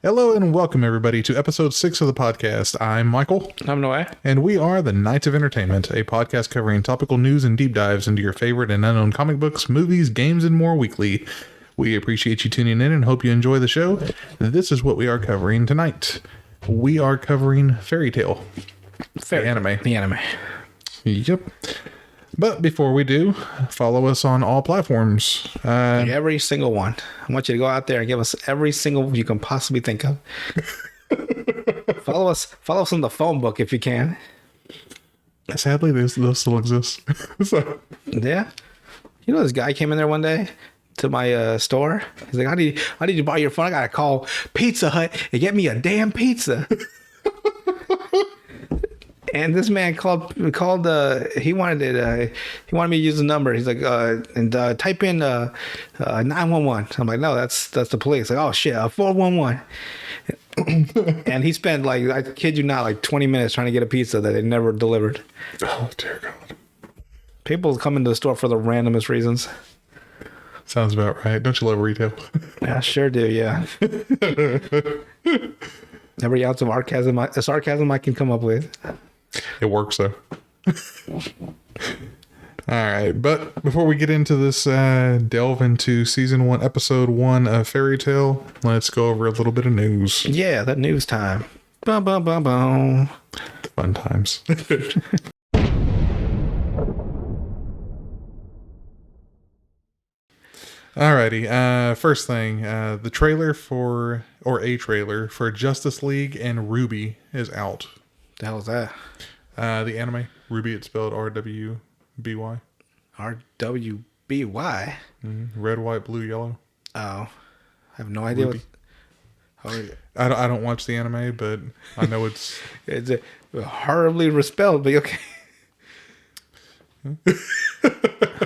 Hello and welcome everybody to episode 6 of the podcast. I'm Michael. I'm Noah. And we are the Knights of Entertainment, a podcast covering topical news and deep dives into your favorite and unknown comic books, movies, games, and more weekly. We appreciate you tuning in and hope you enjoy the show. This is what we are covering tonight. We are covering Fairy Tail. The anime. The anime. Yep. But before we do, follow us on all platforms. Every single one. I want you to go out there and give us every single you can possibly think of. Follow us on the phone book if you can. Sadly, those still exist. So. Yeah. You know, this guy came in there one day to my store. He's like, I need to borrow your phone. I gotta call Pizza Hut and get me a damn pizza. And this man called. He wanted it. He wanted me to use the number. He's like, type in 911. I'm like, no, that's the police. Like, oh shit, 411. And he spent, like, I kid you not, like 20 minutes trying to get a pizza that they never delivered. Oh dear God. People come into the store for the randomest reasons. Sounds about right. Don't you love retail? I sure do. Yeah. Every ounce of sarcasm I can come up with. It works though. Alright, but before we get into this delve into season 1 episode 1 of Fairy Tail, let's go over a little bit of news. Yeah, that news time. Bum, bum, bum, bum. Fun times. Alrighty, first thing, the trailer for Justice League and Ruby is out. The hell is that? The anime, Ruby, it's spelled R-W-B-Y. R-W-B-Y? Mm-hmm. Red, white, blue, yellow. Oh, I have no idea Ruby. what... I don't watch the anime, but I know it's... It's horribly respelled, but okay.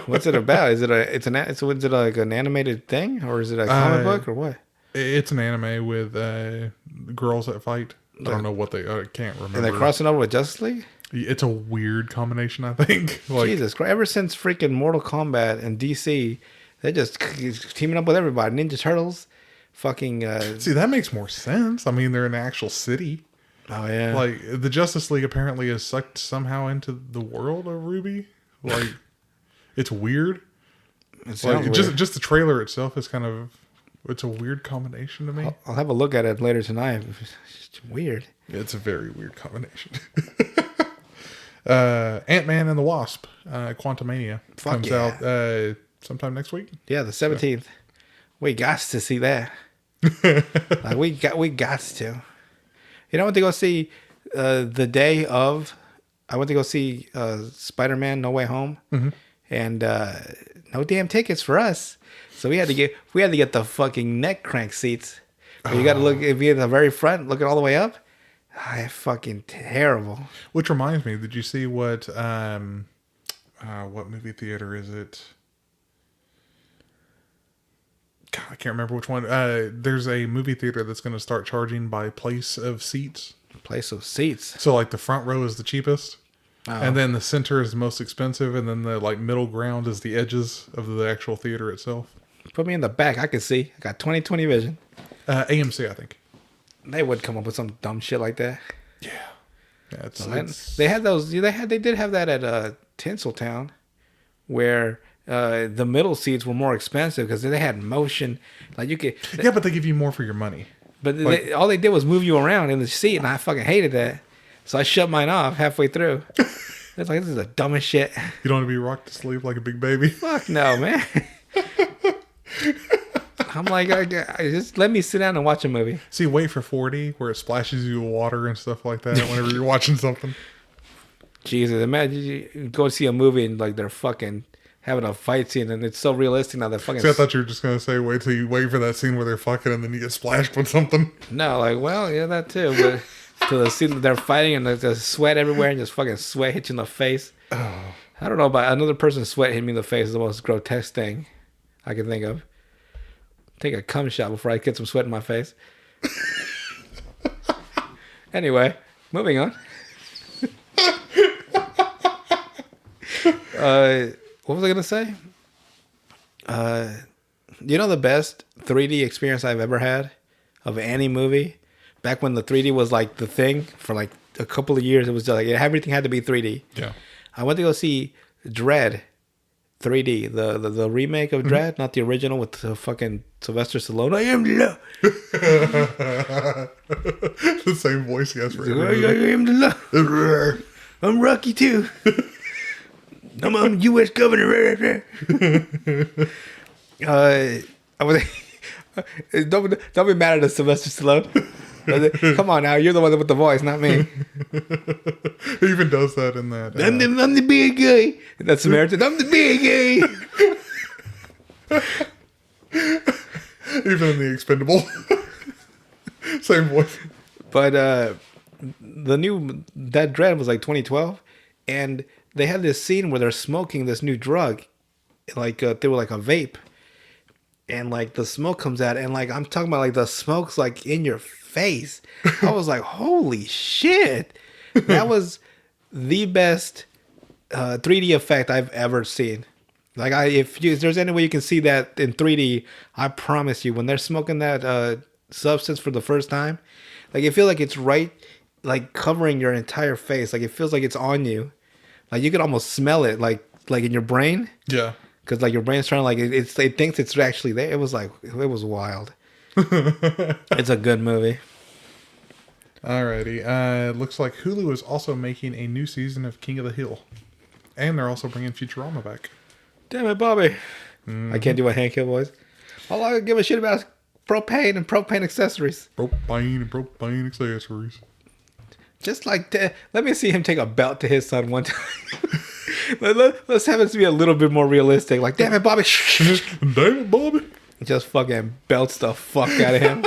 What's it about? Is it like an animated thing, or is it a comic book, or what? It's an anime with girls that fight. I don't know what I can't remember. And they're crossing over with Justice League? It's a weird combination, I think. Like, Jesus Christ. Ever since freaking Mortal Kombat and DC, they're just teaming up with everybody. Ninja Turtles, fucking... See, that makes more sense. I mean, they're in an actual city. Oh, yeah. Like, the Justice League apparently is sucked somehow into the world of Ruby. Like, it's weird. It sounds weird. Just the trailer itself is kind of... It's a weird combination to me. I'll have a look at it later tonight. It's weird. It's a very weird combination. Ant-Man and the Wasp, Quantumania, comes out sometime next week. Yeah, the 17th. So. We got to see that. Like, we got to. You know, I went to go see the day of. I went to go see Spider-Man: No Way Home, and no damn tickets for us. So we had to get the fucking neck crank seats. You got to look, if you're at the very front, looking all the way up. Fucking terrible. Which reminds me, did you see what movie theater is it? God, I can't remember which one. There's a movie theater that's going to start charging by place of seats. Place of seats. So like the front row is the cheapest. And then the center is the most expensive, and then the like middle ground is the edges of the actual theater itself. Put me in the back. I can see. I got 20/20 vision. AMC, I think. They would come up with some dumb shit like that. Yeah. They had those. They did have that at Tinseltown, where the middle seats were more expensive because they had motion. Like you could. Yeah, but they give you more for your money. But like, all they did was move you around in the seat, and I fucking hated that. So I shut mine off halfway through. It's like, this is the dumbest shit. You don't want to be rocked to sleep like a big baby? Fuck no, man. I'm like, just let me sit down and watch a movie. See, wait for 40, where it splashes you with water and stuff like that whenever you're watching something. Jesus, imagine you go see a movie and like they're fucking having a fight scene and it's so realistic now they're fucking... See, I thought you were just going to say, wait till you wait for that scene where they're fucking and then you get splashed with something. No, like, well, yeah, that too, but to the scene that they're fighting and there's sweat everywhere and just fucking sweat hits you in the face. Oh. I don't know, but another person's sweat hitting me in the face is the most grotesque thing I can think of. Take a cum shot before I get some sweat in my face. Anyway, moving on. What was I going to say? You know the best 3D experience I've ever had of any movie. Back when the 3D was like the thing for like a couple of years, it was just like everything had to be 3D. Yeah. I went to go see Dread 3D, the remake of Dread, not the original with the fucking Sylvester Stallone. I am the law. The same voice he has for I every movie. am the law. I'm Rocky too. I'm a U.S. governor. I was. Don't be mad at Sylvester Stallone. Come on now, you're the one with the voice, not me. He even does that in that. I'm the big guy. That's Samaritan. I'm the big guy. Even in the Expendable. Same voice. But that Dread was like 2012, and they had this scene where they're smoking this new drug, like they were like a vape, and like the smoke comes out, and like I'm talking about like the smoke's like in your face. I was like, holy shit, that was the best 3D effect I've ever seen. Like if there's any way you can see that in 3D, I promise you, when they're smoking that substance for the first time, like it feels like it's right, like covering your entire face. Like it feels like it's on you. Like you could almost smell it, like in your brain. Yeah. Because like your brain's trying to like it thinks it's actually there. It was wild. It's a good movie. Alrighty. Looks like Hulu is also making a new season of King of the Hill, and they're also bringing Futurama back. Damn it, Bobby! I can't do a Hank Hill voice. All I give a shit about is propane and propane accessories. Propane and propane accessories. Just like let me see him take a belt to his son one time. Let's have it be a little bit more realistic. Like, damn it, Bobby! Damn it, Bobby! Just fucking belts the fuck out of him.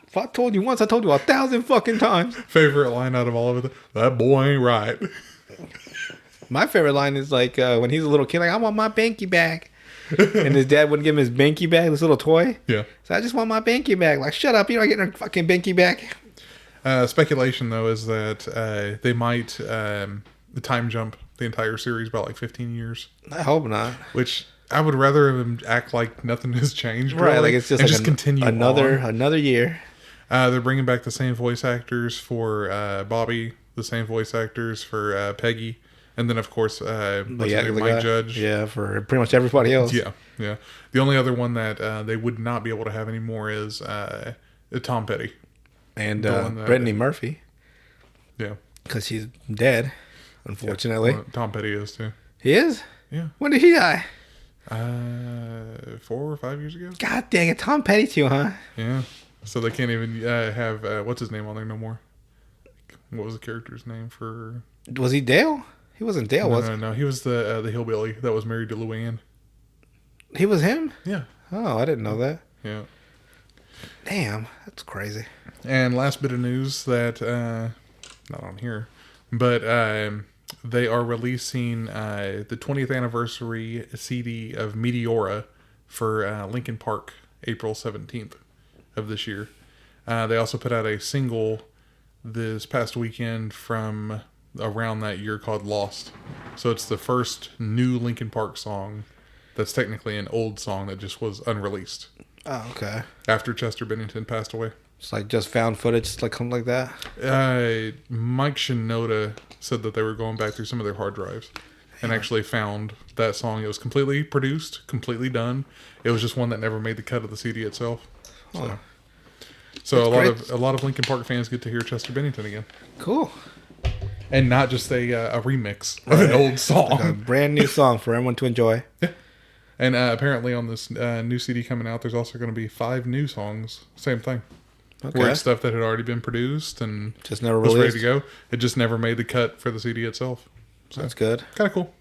If I told you once, I told you 1,000 fucking times. Favorite line out of all of it? That boy ain't right. My favorite line is like when he's a little kid, like, I want my Banky back. And his dad wouldn't give him his Banky back, this little toy. Yeah. So I just want my Banky back. Like, shut up, you're not getting a fucking Banky back. Speculation, though, is that they might the time jump the entire series about like 15 years. I hope not. Which I would rather them act like nothing has changed. Right, really, like it's just and like just continue another year. They're bringing back the same voice actors for Bobby, the same voice actors for Peggy, and then of course Mike Judge. Yeah, for pretty much everybody else. Yeah. The only other one that they would not be able to have anymore is Tom Petty and Brittany Murphy. Yeah, because she's dead, unfortunately. Well, Tom Petty is too. He is? Yeah. When did he die? 4 or 5 years ago. God dang it, Tom Petty too, huh? Yeah. So they can't even have what's his name on there no more. What was the character's name for? Was he Dale? He wasn't Dale, was he? No. He was the hillbilly that was married to Luann. He was him? Yeah. Oh, I didn't know that. Yeah. Damn, that's crazy. And last bit of news that not on here, but they are releasing the 20th anniversary CD of Meteora for Linkin Park, April 17th of this year. They also put out a single this past weekend from around that year called Lost. So it's the first new Linkin Park song that's technically an old song that just was unreleased. Oh, okay. After Chester Bennington passed away. It's like just found footage, like something like that? Mike Shinoda said that they were going back through some of their hard drives and actually found that song. It was completely produced, completely done. It was just one that never made the cut of the CD itself. So a lot of Linkin Park fans get to hear Chester Bennington again. Cool. And not just a remix of an old song. Like a brand new song for everyone to enjoy. Yeah. And apparently on this new CD coming out, there's also going to be 5 new songs. Same thing. Okay. Where it's stuff that had already been produced and just never was released. ready to go. It just never made the cut for the CD itself. So that's good. Kind of cool.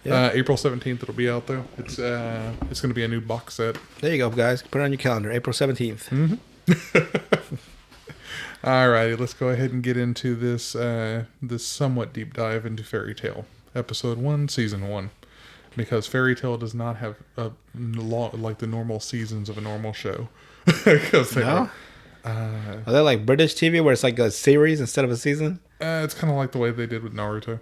Yeah. April 17th it'll be out though. It's going to be a new box set. There you go, guys. Put it on your calendar. April 17th. Mm-hmm. Alrighty, let's go ahead and get into this this somewhat deep dive into Fairy Tail, episode 1, season 1, because Fairy Tail does not have like the normal seasons of a normal show. No? Are they like British TV where it's like a series instead of a season? It's kind of like the way they did with Naruto.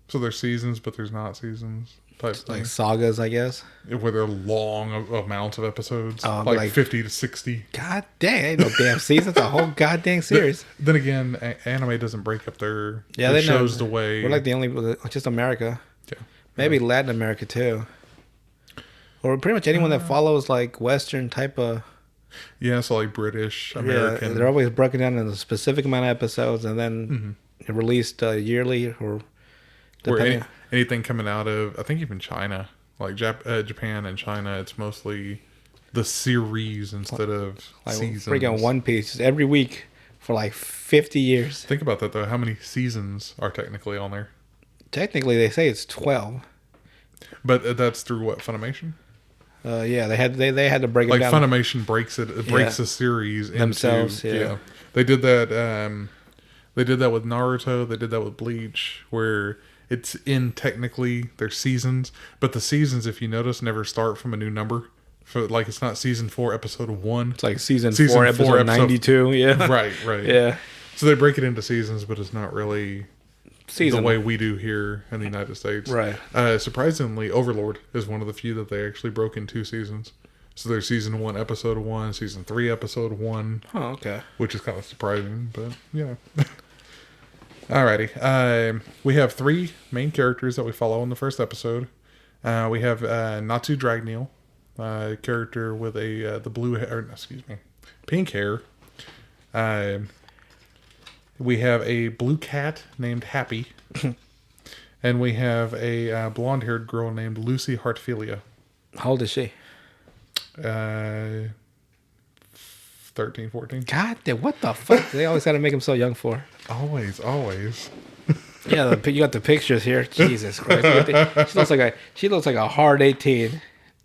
So there's seasons, but there's not seasons. type thing. Like sagas, I guess. Where they're long amounts of episodes. Oh, like like 50 to 60. God dang, ain't no damn seasons. A whole goddamn series. Then again, anime doesn't break up their They shows know. the way. We're like the only, just America. Yeah. Maybe Latin America too. Or pretty much anyone that follows like Western type of. Yeah, so like British, American. Yeah, they're always broken down into a specific amount of episodes and then released yearly or. Or anything coming out of, I think even China, like Japan and China, it's mostly the series instead of Like seasons. freaking One Piece just every week for like 50 years. Think about that though. How many seasons are technically on there? Technically, they say it's 12. But that's through what, Funimation? Yeah, they had to break it Like down. Funimation breaks the series Themselves, into, yeah. They did that. They did that with Naruto. They did that with Bleach, where it's in technically their seasons, but the seasons, if you notice, never start from a new number. So like it's not season 4, episode 1. It's like season 4, episode 92. Yeah. Right. Yeah. So they break it into seasons, but it's not really Season. the way we do here in the United States. Right. Surprisingly, Overlord is one of the few that they actually broke in 2 seasons. So there's season 1, episode 1, season 3, episode 1. Oh, okay. Which is kind of surprising, but yeah. Alrighty. We have 3 main characters that we follow in the first episode. We have Natsu Dragneel, character with the blue hair, pink hair. We have a blue cat named Happy. And we have a blonde-haired girl named Lucy Hartfilia. How old is she? 13, 14. God damn, what the fuck? They always got to make him so young for. Always. Yeah, you got the pictures here. Jesus Christ. She looks like a hard 18,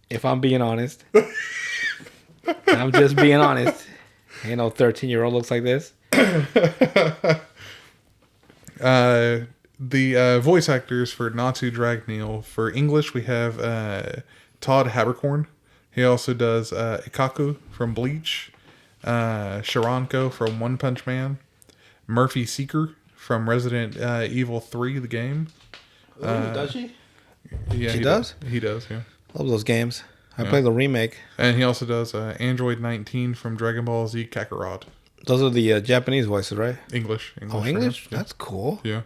if I'm being honest. And I'm just being honest. Ain't no 13-year-old looks like this. The voice actors for Natsu Dragneel. For English, we have Todd Haberkorn. He also does Ikaku from Bleach, Shiranko from One Punch Man, Murphy Seeker from Resident Evil 3, the game. Does she? Yeah, She does? He does, yeah. Love those games. I played the remake. And he also does Android 19 from Dragon Ball Z Kakarot. Those are the Japanese voices, right? English. Oh, English? Yeah. That's cool. Yeah.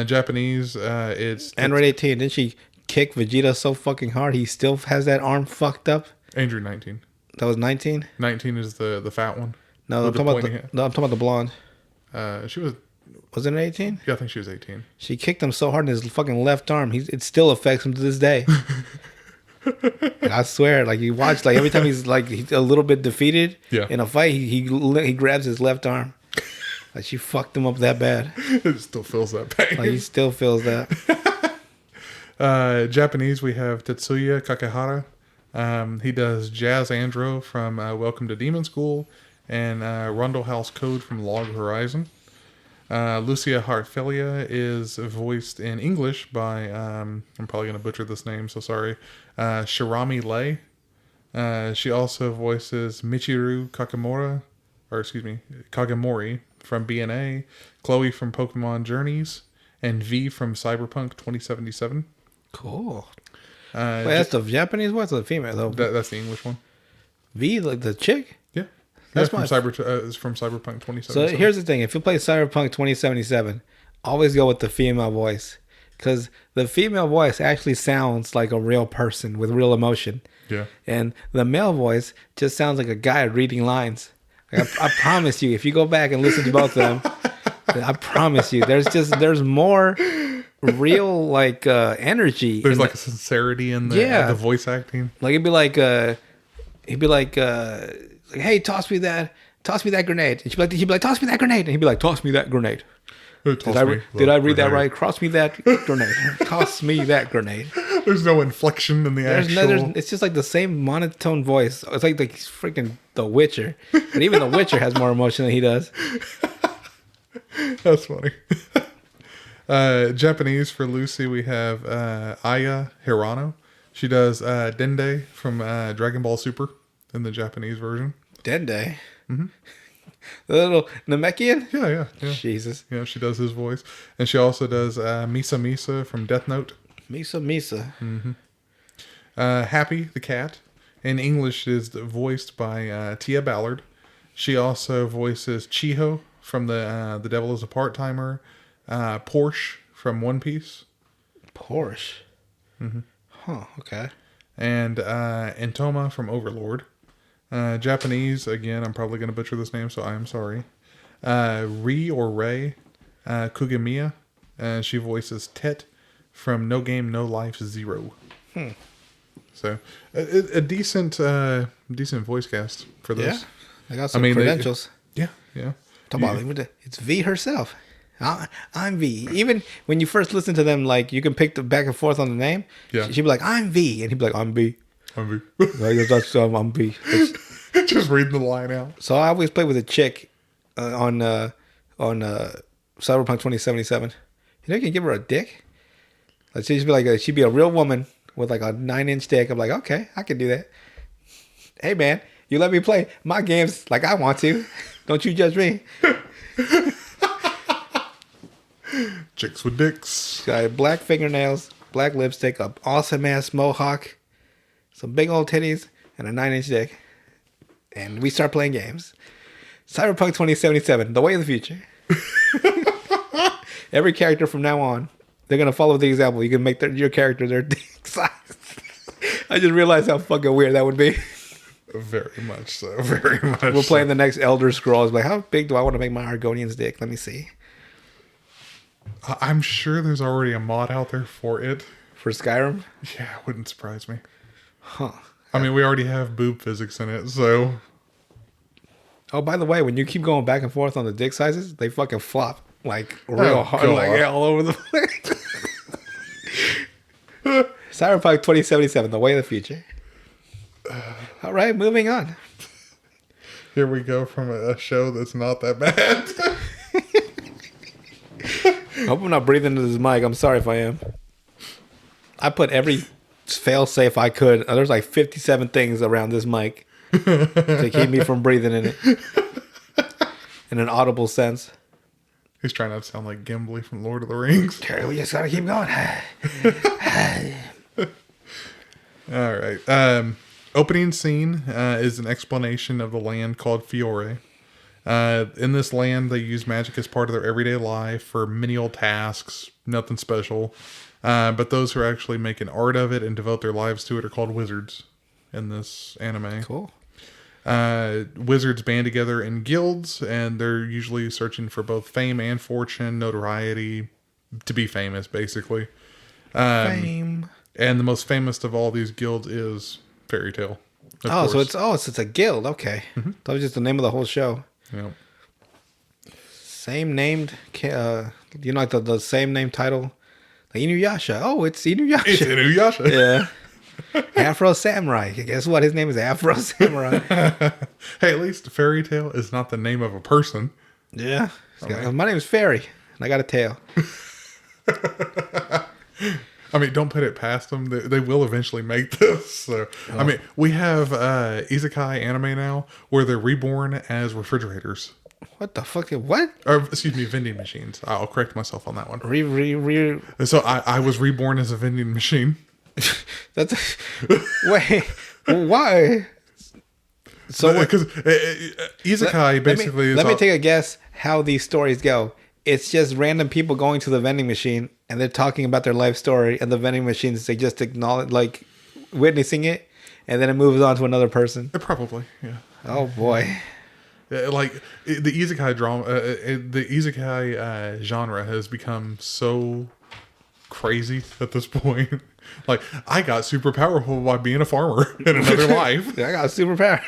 Japanese, it's... Android 18, didn't she kick Vegeta so fucking hard he still has that arm fucked up? Android 19. That was 19? 19 is the fat one. No, I'm talking about the blonde. She was... Wasn't it 18? Yeah, I think she was 18. She kicked him so hard in his fucking left arm. It still affects him to this day. I swear, like you watch, like every time he's a little bit defeated in a fight, he grabs his left arm. Like she fucked him up that bad. It still feels that pain. Like he still feels that. Japanese, we have Tetsuya Kakehara. He does Jazz Andro from Welcome to Demon School and Rundle House Code from Log Horizon. Lucia Hartfilia is voiced in English by, I'm probably going to butcher this name, so sorry, Shirami Lei. She also voices Michiru Kagemori from BNA, Chloe from Pokemon Journeys, and V from Cyberpunk 2077. Cool. Wait, that's the Japanese voice or the female though? That's the English one. V, like the chick? Yeah. That's from Cyberpunk 2077. So here's the thing: if you play Cyberpunk 2077, always go with the female voice, because the female voice actually sounds like a real person with real emotion. Yeah. And the male voice just sounds like a guy reading lines. Like I promise you, if you go back and listen to both of them, I promise you, there's more real like energy. There's like a sincerity in the voice acting. Like he'd be like, hey, toss me that grenade. And he'd be like, toss me that grenade. And he'd be like, toss me that grenade. Did I read that right? Cross me that grenade. Toss me that grenade. There's no inflection in the actual. It's just like the same monotone voice. It's like he's freaking The Witcher. But even The Witcher has more emotion than he does. That's funny. Japanese for Lucy, we have Aya Hirano. She does Dende from Dragon Ball Super in the Japanese version. Dende? Mm-hmm. The little Namekian? Yeah. Jesus. Yeah, she does his voice. And she also does Misa Misa from Death Note. Misa Misa. Happy the cat in English is voiced by Tia Ballard. She also voices Chiho from the Devil is a Part-Timer, Porsche from One Piece, Porsche. Huh. Okay. and Entoma from Overlord. Japanese, again, I'm probably going to butcher this name, so I am sorry. Rei Kugemiya. She voices Tet from No Game No Life Zero. So a decent voice cast for this. Yeah. I got some credentials. Yeah. Talk about it's V herself. I'm V. Even when you first listen to them, like you can pick the back and forth on the name. Yeah. She'd be like, "I'm V," and he'd be like, "I'm B." I'm Like, that's I'm B. just reading the line out. So I always play with a chick on Cyberpunk 2077. You know, you can give her a dick. Like she'd be a real woman with like a 9-inch dick. I'm like, okay, I can do that. Hey man, you let me play my games like I want to. Don't you judge me. Chicks with dicks. Got black fingernails, black lipstick, a awesome ass mohawk, some big old titties, and a 9-inch dick. And we start playing games. Cyberpunk 2077, the way of the future. Every character from now on, they're going to follow the example. You can make your character their dick size. I just realized how fucking weird that would be. Very much so. Very much We're playing the next Elder Scrolls. Like, how big do I want to make my Argonian's dick? Let me see. I'm sure there's already a mod out there for it. For Skyrim? Yeah, it wouldn't surprise me. Huh. I mean, we already have boob physics in it, so... Oh, by the way, when you keep going back and forth on the dick sizes, they fucking flop like real hard, God. like all over the place. Cyberpunk 2077, the way of the future. All right, moving on. Here we go from a show that's not that bad. I hope I'm not breathing into this mic. I'm sorry if I am. I put every fail safe I could. There's like 57 things around this mic to keep me from breathing in it in an audible sense. He's trying not to sound like Gimli from Lord of the Rings. Okay, we just gotta keep going. All right. Opening scene is an explanation of the land called Fiore. In this land, they use magic as part of their everyday life for menial tasks, nothing special. But those who are actually making art of it and devote their lives to it are called wizards in this anime. Cool. Wizards band together in guilds, and they're usually searching for both fame and fortune, notoriety, to be famous, basically. Fame. And the most famous of all these guilds is Fairy Tail. So it's a guild. Okay, that was just the name of the whole show. Yeah. Same named, like the same name title, like Inuyasha. Oh, it's Inuyasha. It's Inuyasha. Yeah. Afro Samurai. Guess what? His name is Afro Samurai. Hey, at least Fairy Tail is not the name of a person. Yeah. My name is Fairy, and I got a tail. I mean, don't put it past them. They will eventually make this. So, I mean, we have isekai anime now where they're reborn as refrigerators. What the fuck? What? Or, excuse me, vending machines. I'll correct myself on that one. Re. So I was reborn as a vending machine. That's wait. Why? So because isekai basically let me take a guess how these stories go. It's just random people going to the vending machine and they're talking about their life story, and the vending machines, they just acknowledge, like, witnessing it, and then it moves on to another person. Probably, yeah. Oh boy. Like the isekai drama, the isekai genre has become so crazy at this point. Like, I got super powerful by being a farmer in another life. I got a superpower.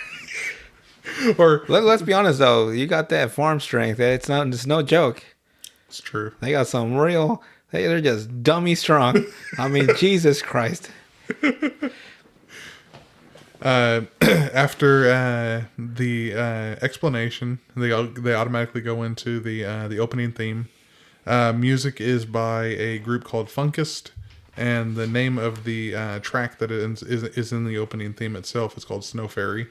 Or Let's be honest though, you got that farm strength. It's no joke. it's true. They got some real. They're just dummy strong. I mean, Jesus Christ. After the explanation, they automatically go into the opening theme. Music is by a group called Funkist, and the name of the track that is in the opening theme itself is called Snow Fairy.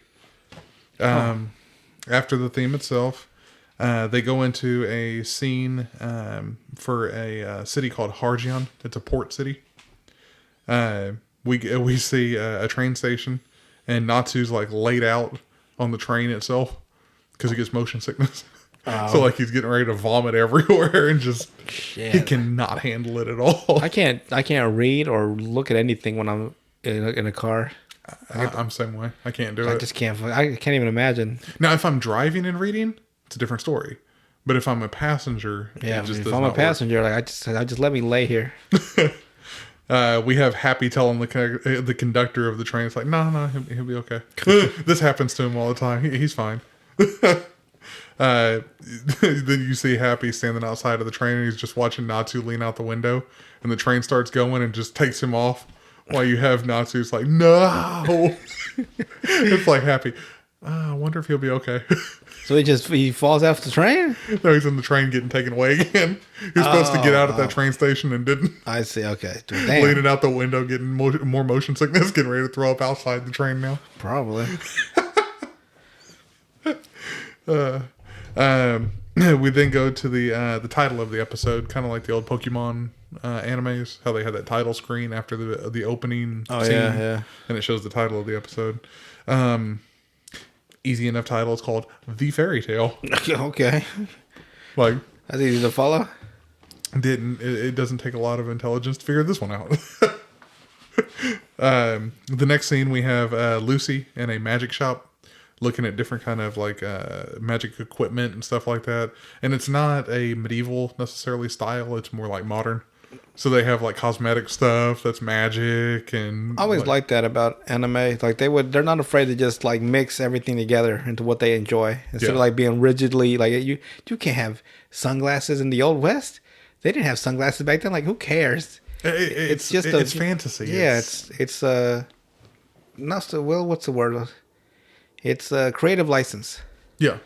After the theme itself, they go into a scene for a city called Hargion. It's a port city. We see a train station, and Natsu's like laid out on the train itself because he gets motion sickness. So like he's getting ready to vomit everywhere and just he cannot handle it at all. I can't read or look at anything when I'm in a car. I'm the same way. I can't do it. I just can't. I can't even imagine. Now, if I'm driving and reading, it's a different story. But if I'm a passenger, Yeah, it just if does I'm a not passenger, like I just let me lay here. work. We have Happy telling the conductor of the train, it's like, no, he'll be okay. This happens to him all the time. He's fine. Then you see Happy standing outside of the train, and he's just watching Natsu lean out the window, and the train starts going and just takes him off. While you have Natsu's like, no. It's like Happy. I wonder if he'll be okay. So he falls off the train. No, he's in the train getting taken away again. He was supposed to get out at that train station and didn't. I see. Okay, damn. Leaning out the window, getting more motion sickness, getting ready to throw up outside the train now. Probably. We then go to the title of the episode, kind of like the old Pokemon animes, how they had that title screen after the opening scene, yeah. and it shows the title of the episode. Easy enough title. It's called The Fairy Tale. Okay. Like, That's easy to follow. it doesn't take a lot of intelligence to figure this one out. The next scene we have Lucy in a magic shop looking at different kind of like magic equipment and stuff like that, and it's not a medieval necessarily style, it's more like modern. So they have like cosmetic stuff that's magic, and I always like that about anime. Like they're not afraid to just like mix everything together into what they enjoy instead of like being rigidly like you can't have sunglasses in the old west. They didn't have sunglasses back then. Like who cares? It's just it's fantasy. Yeah, it's not so well. What's the word? It's a creative license. Yeah.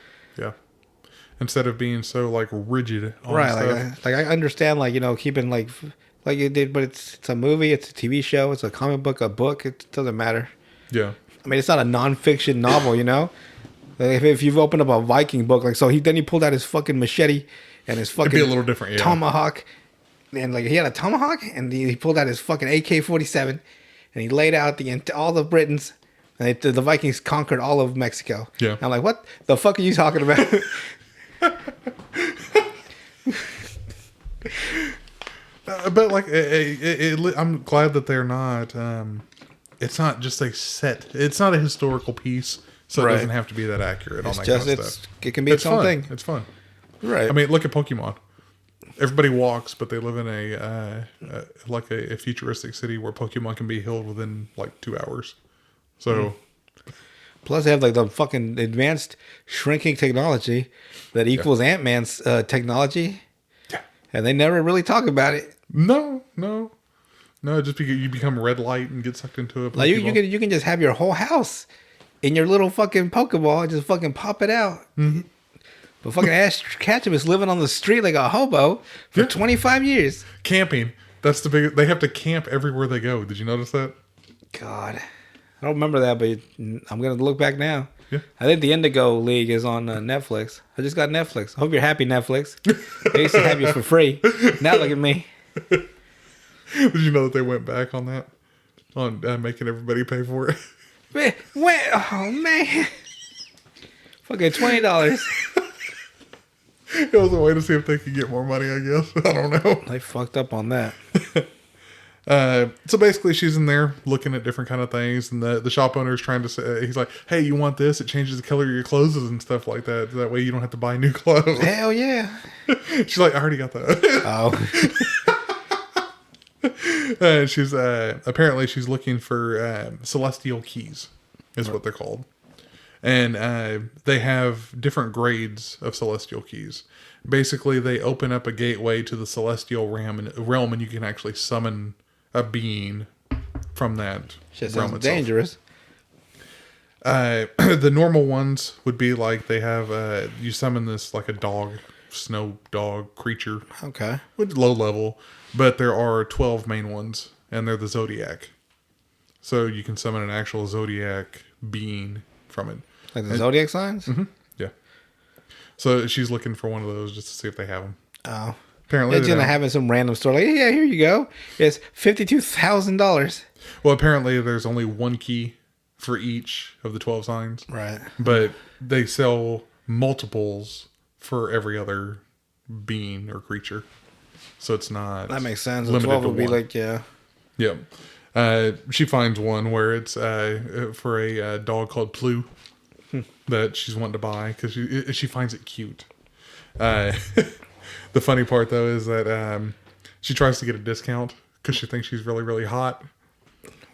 Instead of being so like rigid on Right, stuff. like I understand, like, you know, keeping like you did, but it's a movie, it's a TV show, it's a comic book, a book. It doesn't matter. Yeah. I mean, it's not a nonfiction novel, you know. Like if you've opened up a Viking book, like then he pulled out his fucking machete and his fucking It'd be a little different, yeah. tomahawk, and like he had a tomahawk, and he pulled out his fucking AK-47, and he laid out all the Britons. And the Vikings conquered all of Mexico. Yeah. And I'm like, what the fuck are you talking about? But like, I'm glad that they're not. It's not just a set. It's not a historical piece, so it doesn't have to be that accurate on that kind of stuff. It can be its own thing. It's fun. Right. I mean, look at Pokemon. Everybody walks, but they live in a futuristic city where Pokemon can be healed within like 2 hours. So. Plus, they have like the fucking advanced shrinking technology that equals Ant-Man's technology. Yeah. And they never really talk about it. No. Just because you become red light and get sucked into a Pokeball. Like you can just have your whole house in your little fucking Pokeball and just fucking pop it out. Mm-hmm. But fucking Ash Ketchum is living on the street like a hobo for 25 years. Camping. That's the big. They have to camp everywhere they go. Did you notice that? God. I don't remember that, but I'm going to look back now. Yeah. I think the Indigo League is on Netflix. I just got Netflix. I hope you're happy, Netflix. They used to have you for free. Now look at me. Did you know that they went back on that? On making everybody pay for it? Oh, man. Fucking $20. It was a way to see if they could get more money, I guess. I don't know. They fucked up on that. So basically she's in there looking at different kind of things, and the shop owner is trying to say, he's like, hey, you want this? It changes the color of your clothes and stuff like that. That way you don't have to buy new clothes. Hell yeah. She's like, I already got that. Oh. She's apparently she's looking for celestial keys is what they're called. And they have different grades of celestial keys. Basically, they open up a gateway to the celestial realm, and you can actually summon a being from that Shit realm sounds itself. dangerous. The normal ones would be like they have you summon this like a dog, snow dog creature. Okay. With low level, but there are 12 main ones, and they're the Zodiac. So you can summon an actual Zodiac being from it. Like the Zodiac signs? Mm-hmm. Yeah. So she's looking for one of those just to see if they have them. Oh. Apparently, It's they gonna don't. have in some random store like, yeah, here you go. It's $52,000. Well, apparently there's only one key for each of the 12 signs, Right. but they sell multiples for every other being or creature. So it's not. That makes sense. The limited 12 to would be one. like, yeah. Yep. She finds one where it's for a dog called Plue that she's wanting to buy because she finds it cute. The funny part though is that she tries to get a discount because she thinks she's really really hot.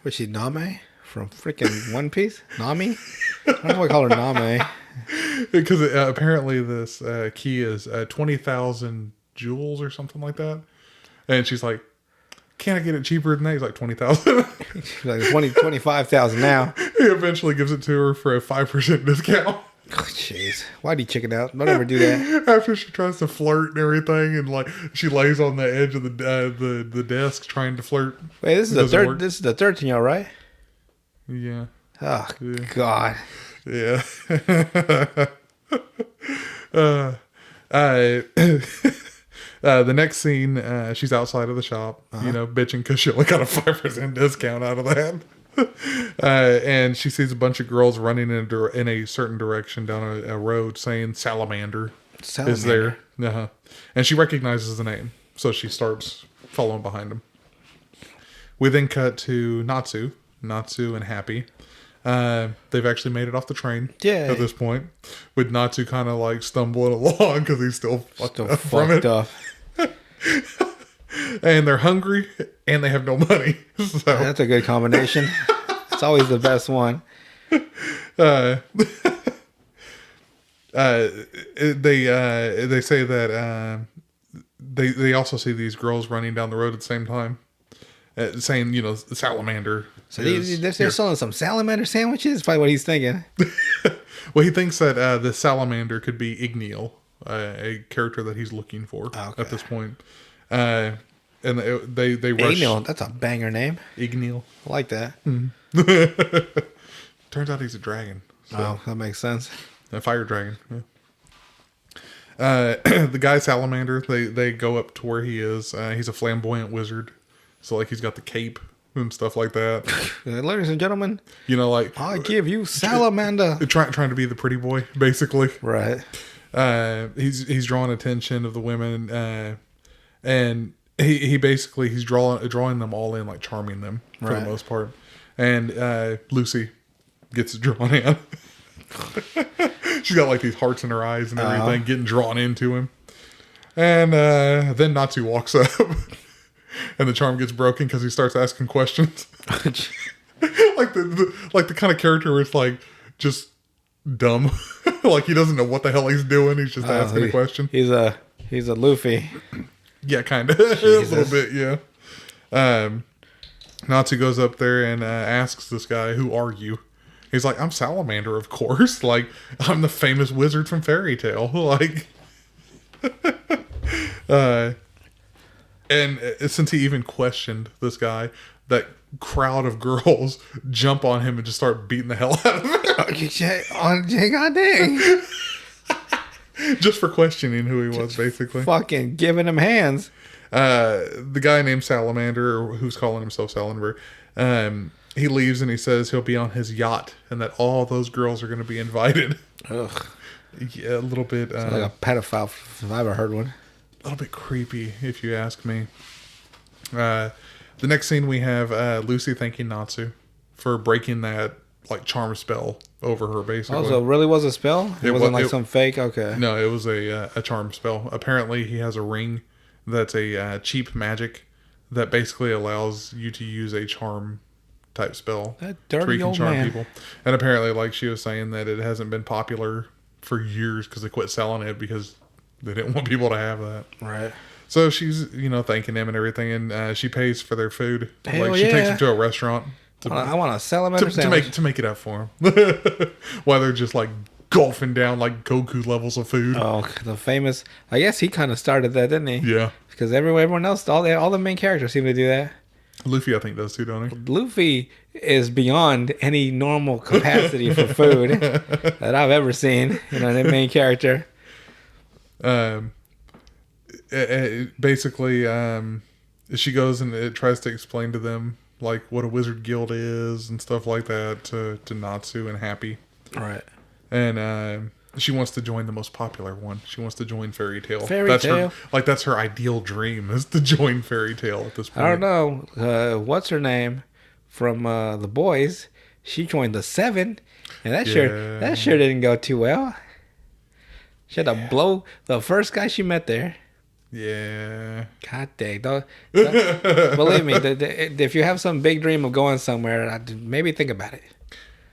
Was she Name from freaking One Piece? Nami? I don't know why I call her Name. Because apparently this key is 20,000 jewels or something like that, and she's like, "Can't I get it cheaper than that?" He's like 20,000. She's like 25,000 now. He eventually gives it to her for a 5% discount. Oh, jeez. Why'd he chicken out? Don't ever do that. After she tries to flirt and everything, and like she lays on the edge of the desk trying to flirt. Wait, this is It the doesn't third. work. This is the 13-year-old, right? Yeah, Oh Yeah. God. yeah. uh, the next scene, she's outside of the shop, bitching because she only got a 5% discount out of that. And she sees a bunch of girls running in a certain direction down a road saying Salamander is there. Uh-huh. And she recognizes the name. So she starts following behind him. We then cut to Natsu and Happy. They've actually made it off the train Yay. at this point. With Natsu kind of like stumbling along because he's still fucked Still up from it. fucked up. And they're hungry and they have no money. So That's a good combination. It's always the best one. they say that they also see these girls running down the road at the same time, saying salamander. So they're selling some salamander sandwiches. That's probably what he's thinking. Well, he thinks that the salamander could be Igneal, a character that he's looking for Okay. at this point. And they rush Igneal, that's a banger name. Igneal. I like that. Turns out he's a dragon. So. Oh, that makes sense. A fire dragon. Yeah. The guy Salamander, they go up to where he is. He's a flamboyant wizard, so like he's got the cape and stuff like that. Ladies and gentlemen, Like I give you salamander. trying to be the pretty boy, basically. Right. He's drawing attention of the women, and he basically he's drawing them all in, like charming them for the Right. most part. And Lucy gets drawn in. She's got like these hearts in her eyes and everything, getting drawn into him. And then Natsu walks up, and the charm gets broken because he starts asking questions. like the kind of character where it's like just dumb, like he doesn't know what the hell he's doing. He's just asking a question. He's a Luffy. Yeah, kind of a little bit. Yeah. Natsu goes up there and asks this guy, "Who are you?" He's like, "I'm Salamander, of course. Like, I'm the famous wizard from Fairy Tale." Like, and since he even questioned this guy, that crowd of girls jump on him and just start beating the hell out of him. God dang. Just for questioning who he was, basically. Fucking giving him hands. The guy named Salamander, or who's calling himself Salamander, he leaves and he says he'll be on his yacht and that all those girls are going to be invited. Ugh. Yeah, a little bit. Like a pedophile, if I've ever heard one. A little bit creepy, if you ask me. The next scene we have Lucy thanking Natsu for breaking that like charm spell over her, basically. Oh, so it really was a spell? It wasn't like some fake? Okay. No, it was a charm spell. Apparently, he has a ring that's a cheap magic that basically allows you to use a charm type spell. That dirty old man. And apparently, like she was saying, that it hasn't been popular for years because they quit selling it because they didn't want people to have that. Right. So she's, thanking him and everything, and she pays for their food. Hell She takes yeah. them to a restaurant I want a salamander to sandwich. make it up for them. While they're just like gulping down like Goku levels of food. Oh, the famous. I guess he kind of started that, didn't he? Yeah. Because everyone else, all the main characters seem to do that. Luffy, I think, does too, don't he? Luffy is beyond any normal capacity for food that I've ever seen. The main character. basically, she goes and it tries to explain to them like what a wizard guild is and stuff like that to Natsu and Happy. Right. And she wants to join the most popular one. She wants to join Fairy Tail. Fairy Tail? That's her ideal dream, is to join Fairy Tail at this point. I don't know. What's her name from The Boys? She joined the Seven, and that sure didn't go too well. She had to blow the first guy she met there. Yeah. God dang. Don't believe me, if you have some big dream of going somewhere, maybe think about it.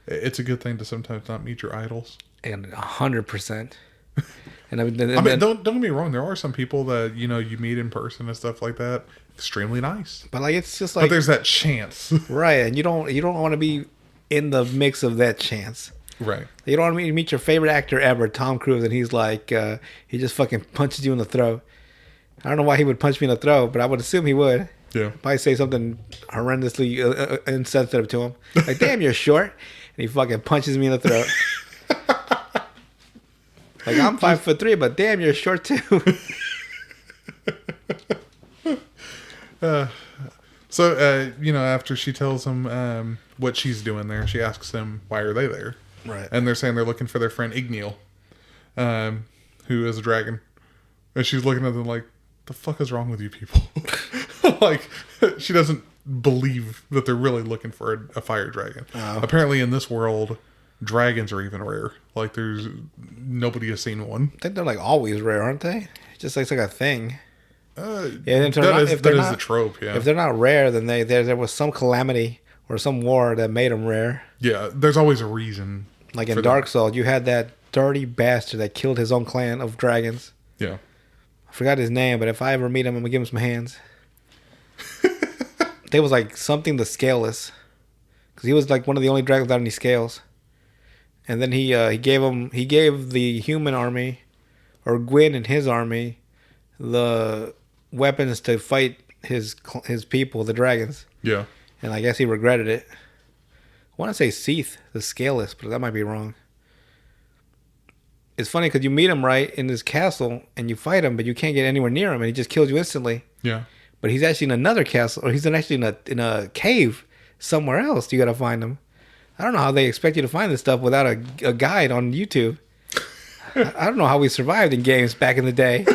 It's a good thing to sometimes not meet your idols. And 100%. And I mean, don't get me wrong. There are some people that you meet in person and stuff like that. Extremely nice. But like it's just like, but there's that chance, right? And you don't want to be in the mix of that chance, right? You don't want to meet your favorite actor ever, Tom Cruise, and he's like he just fucking punches you in the throat. I don't know why he would punch me in the throat, but I would assume he would. Yeah. Probably say something horrendously insensitive to him, like "Damn, you're short," and he fucking punches me in the throat. Like, I'm 5'3", but damn, you're short too. So after she tells him what she's doing there, she asks them why are they there, right? And they're saying they're looking for their friend Igneal, who is a dragon, and she's looking at them like, the fuck is wrong with you people? Like, she doesn't believe that they're really looking for a fire dragon. Oh. Apparently in this world, dragons are even rare. Like, there's nobody has seen one. I think they're like always rare, aren't they? Just like it's like a thing. If that is the trope. Yeah. If they're not rare, then there was some calamity or some war that made them rare. Yeah, there's always a reason. Like in Dark Souls, you had that dirty bastard that killed his own clan of dragons. Yeah. I forgot his name, but if I ever meet him, I'm gonna give him some hands. They was like something the Scaleless, because he was like one of the only dragons without any scales. And then he gave the human army, or Gwyn and his army, the weapons to fight his people, the dragons. Yeah. And I guess he regretted it. I want to say Seath, the Scaleless, but that might be wrong. It's funny because you meet him right in this castle and you fight him, but you can't get anywhere near him, and he just kills you instantly. Yeah. But he's actually in another castle, or he's actually in a cave somewhere else. You got to find him. I don't know how they expect you to find this stuff without a guide on YouTube. I don't know how we survived in games back in the day.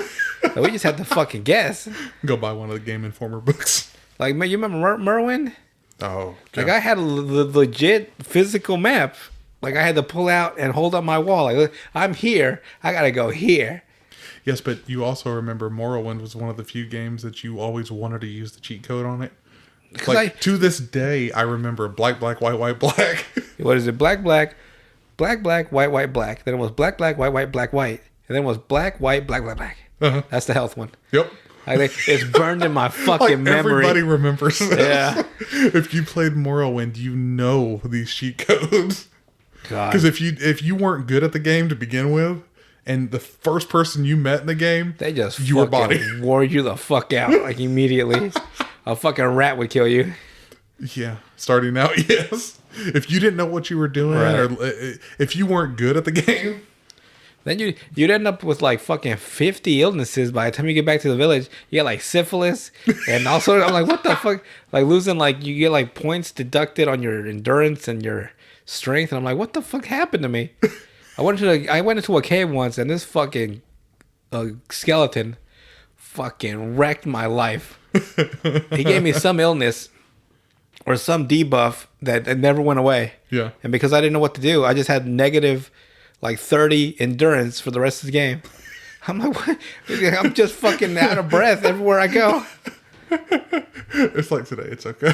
We just had to fucking guess. Go buy one of the Game Informer books. Like, you remember Merwin? Oh. Yeah. Like, I had a legit physical map. Like, I had to pull out and hold up my wall. Like, look, I'm here. I got to go here. Yes, but you also remember Morrowind was one of the few games that you always wanted to use the cheat code on it. Like, to this day, I remember black, black, white, white, black. What is it? Black, black, black, black, white, white, black. Then it was black, black, white, white, black, white. And then it was black, white, black, black, black. Uh-huh. That's the health one. Yep. It's burned in my fucking memory. Everybody remembers this. Yeah. If you played Morrowind, you know these cheat codes. God. Because if you weren't good at the game to begin with, and the first person you met in the game, they just your body wore you the fuck out like immediately. A fucking rat would kill you. Yeah, starting out, yes. If you didn't know what you were doing, right, or if you weren't good at the game, then you'd end up with like fucking 50 illnesses by the time you get back to the village. You get like syphilis, and also I'm like, what the fuck? Like losing, like you get like points deducted on your endurance and your strength, and I'm like, what the fuck happened to me? I went into a cave once, and this fucking skeleton fucking wrecked my life. He gave me some illness or some debuff that never went away. Yeah. And because I didn't know what to do, I just had negative like 30 endurance for the rest of the game. I'm like, what? I'm just fucking out of breath everywhere I go. It's like today. It's okay.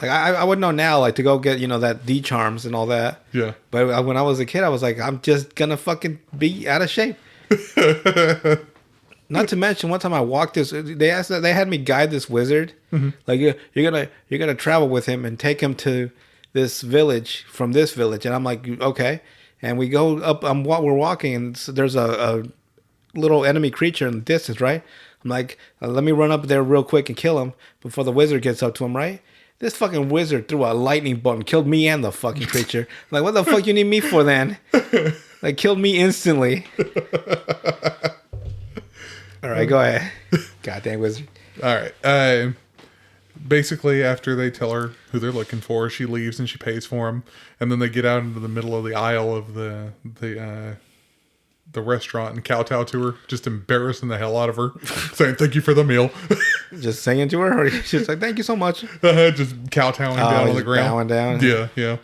Like I would know now, like to go get that D charms and all that. Yeah. But when I was a kid, I was like, I'm just gonna fucking be out of shape. Not to mention, one time I walked this. They had me guide this wizard. Mm-hmm. Like you're gonna travel with him and take him to this village from this village, and I'm like, okay. And we go up. We're walking, and there's a little enemy creature in the distance, right? I'm like, let me run up there real quick and kill him before the wizard gets up to him, right? This fucking wizard threw a lightning bolt and killed me and the fucking creature. I'm like, what the fuck you need me for then? Like, killed me instantly. All right, go ahead. Goddamn wizard. All right. Basically, after they tell her who they're looking for, she leaves and she pays for them, and then they get out into the middle of the aisle of the restaurant and kowtow to her, just embarrassing the hell out of her, saying thank you for the meal. Just singing to her, or she's like, "Thank you so much." Just kowtowing down on the ground, bowing down. Yeah.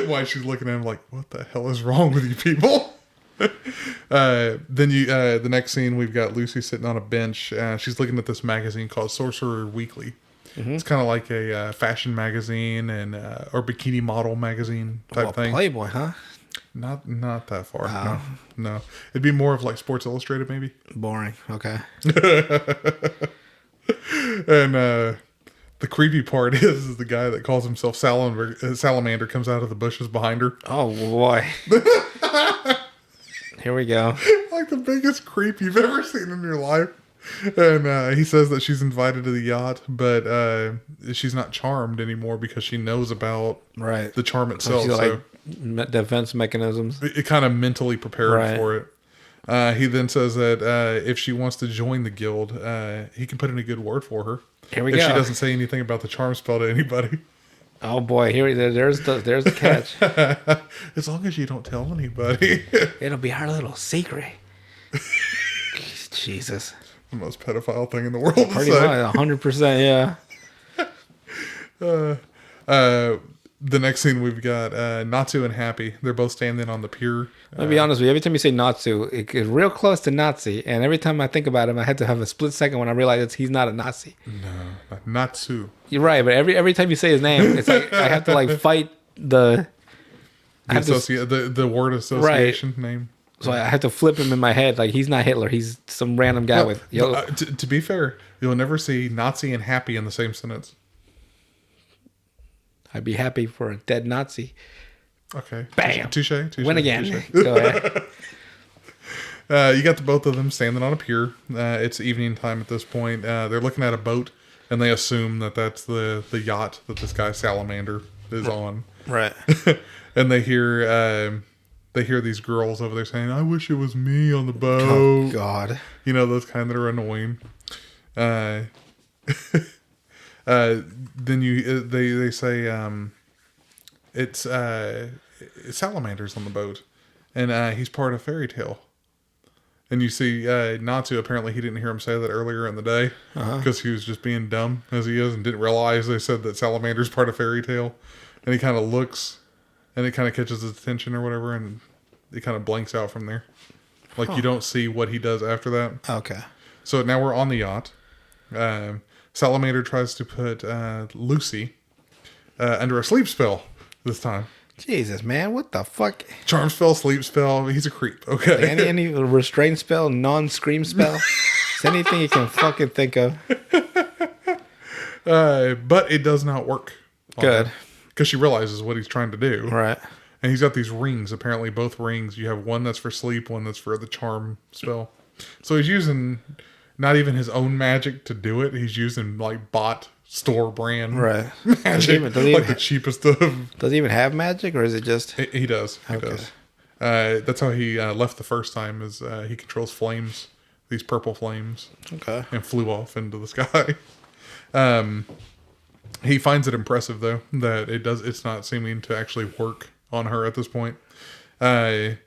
Why she's looking at him like, what the hell is wrong with you people? Then the next scene, we've got Lucy sitting on a bench. She's looking at this magazine called Sorcerer Weekly. Mm-hmm. It's kind of like a fashion magazine and or bikini model magazine type thing. Playboy, huh? Not that far. Oh. No. It'd be more of like Sports Illustrated, maybe. Boring. Okay. And the creepy part is the guy that calls himself Salamander comes out of the bushes behind her. Oh boy. Here we go. Like the biggest creep you've ever seen in your life. And he says that she's invited to the yacht, but she's not charmed anymore because she knows about the charm itself. She's like defense mechanisms. It kind of mentally prepared for it. He then says that if she wants to join the guild, he can put in a good word for her. Here we go. If she doesn't say anything about the charm spell to anybody. Oh boy, there's the catch. As long as you don't tell anybody. It'll be our little secret. Jesus. The most pedophile thing in the world. Pretty much, 100%, yeah. The next scene we've got Natsu and Happy. They're both standing on the pier. I'll be honest with you. Every time you say Natsu, it gets real close to Nazi. And every time I think about him, I had to have a split second when I realize he's not a Nazi. No, Natsu. You're right, but every time you say his name, it's like I have to like fight the word association name. So I have to flip him in my head. Like, he's not Hitler. He's some random guy with... To be fair, you'll never see Nazi and happy in the same sentence. I'd be happy for a dead Nazi. Okay. Bam. Touche. Win again. Go ahead. You got the both of them standing on a pier. It's evening time at this point. They're looking at a boat, and they assume that that's the yacht that this guy Salamander is on. Right. And they hear these girls over there saying, "I wish it was me on the boat." Oh God. You know, those kind that are annoying. Then they say it's Salamander's on the boat, and he's part of Fairy Tale. And you see Natsu, apparently he didn't hear him say that earlier in the day because he was just being dumb as he is and didn't realize they said that Salamander's part of Fairy Tale. And he kind of looks, and it kind of catches his attention or whatever, and it kind of blanks out from there. Like you don't see what he does after that. Okay. So now we're on the yacht. Salamander tries to put Lucy under a sleep spell this time. Jesus, man, what the fuck? Charm spell, sleep spell. He's a creep. Okay. Any restraint spell, non-scream spell? Is anything you can fucking think of? But it does not work. Good. Because she realizes what he's trying to do. Right. And he's got these rings. Apparently, both rings. You have one that's for sleep, one that's for the charm spell. So he's using not even his own magic to do it. He's using like bought store brand magic, does he like the cheapest of. Does he even have magic, or is it just? He does. He does. That's how he left the first time. Is he controls flames, these purple flames. Okay. And flew off into the sky. He finds it impressive though that it's not seeming to actually work on her at this point. Then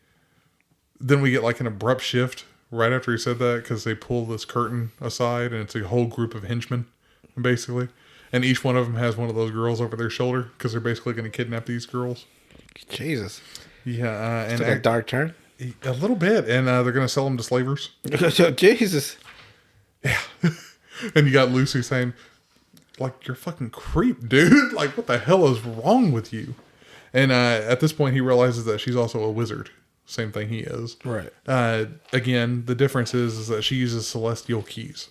we get like an abrupt shift right after he said that because they pull this curtain aside and it's a whole group of henchmen basically, and each one of them has one of those girls over their shoulder because they're basically going to kidnap these girls. Jesus. Yeah, and took a dark turn. A little bit, and they're going to sell them to slavers. Jesus. Yeah. And you got Lucy saying, like, you're a fucking creep, dude. Like, what the hell is wrong with you? And at this point, he realizes that she's also a wizard. Same thing he is. Right. Again, the difference is that she uses celestial keys.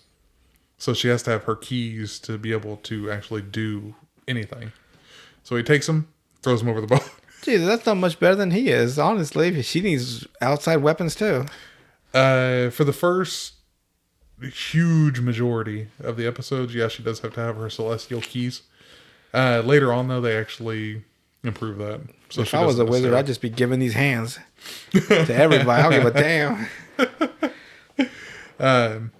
So she has to have her keys to be able to actually do anything. So he takes them, throws them over the boat. Jesus, that's not much better than he is. Honestly, she needs outside weapons too. For the first huge majority of the episodes, yeah, she does have to have her celestial keys. Later on, though, they actually improve that. So if I was a wizard, I'd just be giving these hands to everybody. I don't give a damn. Um,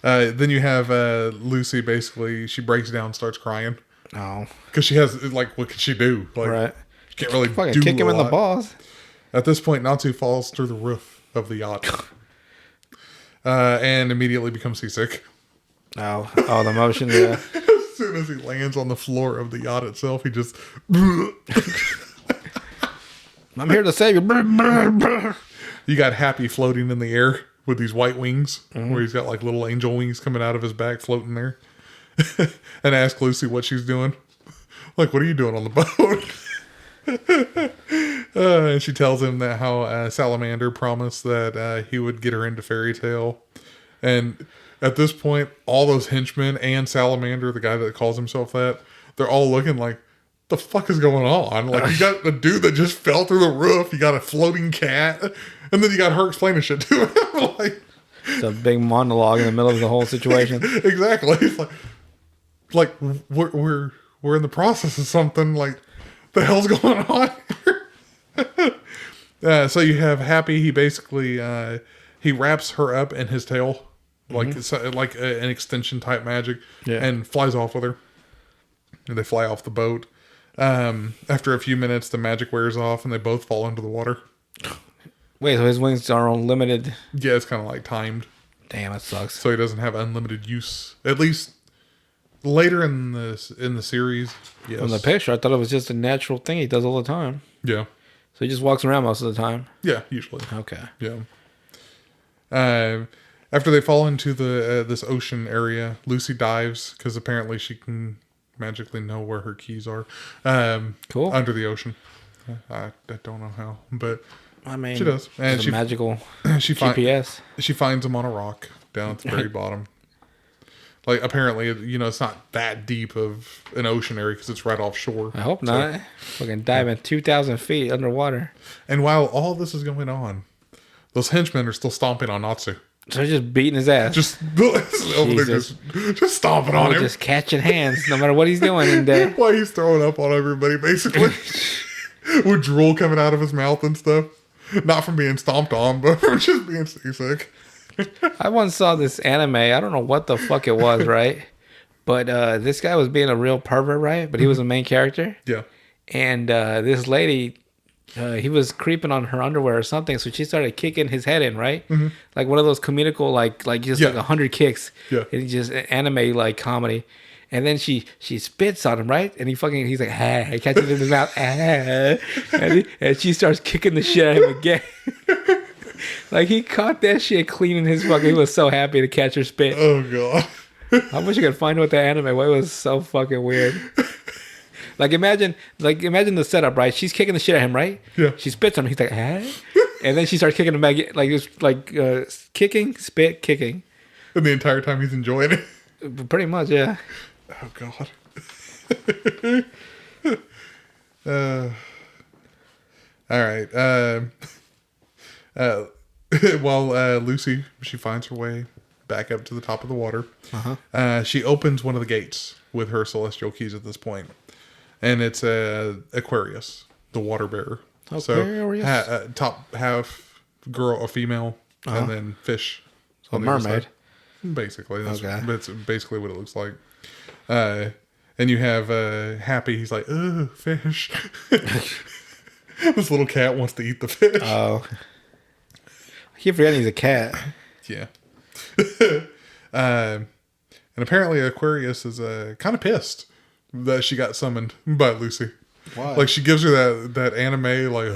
then you have Lucy. Basically, she breaks down, starts crying Oh, because she has like, what can she do? Like, right. she can't really Fucking do kick him a in the lot. balls. At this point, Natsu falls through the roof of the yacht and immediately becomes seasick. Oh, the motion. Yeah. As soon as he lands on the floor of the yacht itself, he just. I'm here to save you. You got Happy floating in the air with these white wings, where he's got like little angel wings coming out of his back, floating there. And ask Lucy what she's doing. Like, what are you doing on the boat? And she tells him that how Salamander promised that he would get her into Fairy Tale. And at this point, all those henchmen and Salamander, the guy that calls himself that, they're all looking like, the fuck is going on? Like, you got a dude that just fell through the roof, you got a floating cat, and then you got her explaining shit to him. Like, It's a big monologue in the middle of the whole situation. exactly. It's like we're in the process of something. Like, the hell's going on here? So you have Happy. He basically he wraps her up in his tail, like it's like an extension type magic, and flies off with her. And they fly off the boat. After a few minutes, the magic wears off, and they both fall into the water. Wait, so his wings are unlimited? Yeah, it's kind of like timed, Damn, that sucks. so he doesn't have unlimited use. At least later in the series. Yes. From the picture, I thought it was just a natural thing he does all the time. Yeah. So he just walks around most of the time. Yeah, usually. Okay. Yeah. After they fall into the this ocean area, Lucy dives because apparently she can magically know where her keys are. Cool. Under the ocean. I don't know how, but I mean, she does, and it's a magical she GPS. She finds them on a rock down at the very bottom. Like, apparently, it's not that deep of an ocean area because it's right offshore. I hope not. Fucking diving 2,000 feet underwater. And while all this is going on, those henchmen are still stomping on Natsu. So they're just beating his ass. Just over there, just stomping on him. Just catching hands, no matter what he's doing in there. While he's throwing up on everybody, basically. With drool coming out of his mouth and stuff. Not from being stomped on, but from just being seasick. I once saw this anime. I don't know what the fuck it was, right? But this guy was being a real pervert, right? But he was the main character. Yeah. And this lady, he was creeping on her underwear or something, so she started kicking his head in, right? Mm-hmm. Like one of those comedical, like just like 100 kicks. Yeah. And just anime like comedy. And then she spits on him, right? And he's like, ah, he catches it in his mouth, ah. And she starts kicking the shit out of him again. Like, he caught that shit clean in his fucking, he was so happy to catch her spit. Oh, God. I wish I could find what the anime was. It was so fucking weird. Like imagine the setup, right? She's kicking the shit at him, right? Yeah. She spits on him. He's like, ah. And then she starts kicking him back, like just like kicking, spit, kicking. And the entire time he's enjoying it. Pretty much, yeah. Oh, God. All right. While Lucy, she finds her way back up to the top of the water. She opens one of the gates with her celestial keys at this point. And it's Aquarius, the water bearer. Aquarius? So top half girl or female, and then fish. A mermaid. Basically. That's Okay. basically what it looks like. And you have Happy. He's like, ugh, fish. This little cat wants to eat the fish. Oh. I keep forgetting he's a cat. Yeah. And apparently Aquarius is kind of pissed that she got summoned by Lucy. Why? Like, she gives her that anime, like,